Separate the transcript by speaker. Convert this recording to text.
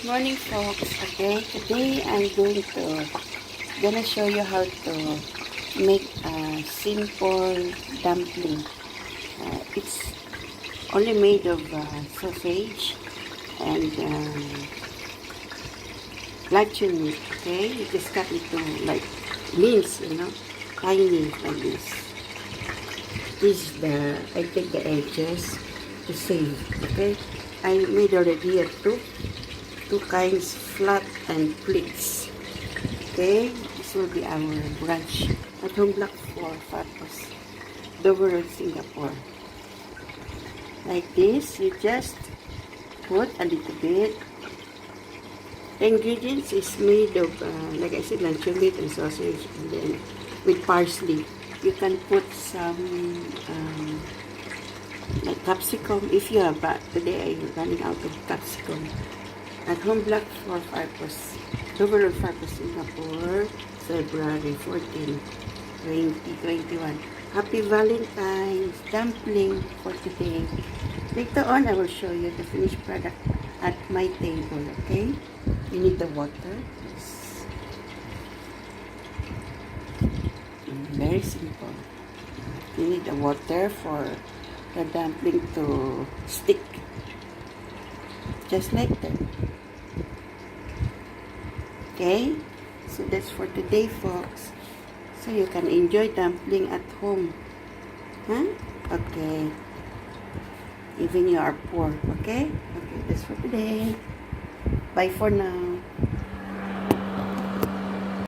Speaker 1: Good morning, folks. Okay, today I'm gonna show you how to make a simple dumpling. It's only made of sausage and luncheon meat. Okay, you just cut it to like mince, tiny like this. This is I take the edges to save. Okay, I made already a two kinds, flat and plates. Okay, this will be our brunch at home block for Fatos, Dover Road, Singapore. Like this, you just put a little bit. The ingredients is made of, like I said, luncheon meat and sausage, and then with parsley. You can put some like capsicum if you have, but today I'm running out of capsicum. At home block for Farpos, Dover Road, Farpos, Singapore, February 14, 2021. Happy Valentine's dumpling for today. Later on, I will show you the finished product at my table, okay? You need the water. Yes. Very simple. You need the water for the dumpling to stick. Just like that. Okay, so that's for today, folks. So you can enjoy dumpling at home. Huh? Okay. Even you are poor. Okay? Okay, that's for today. Bye for now.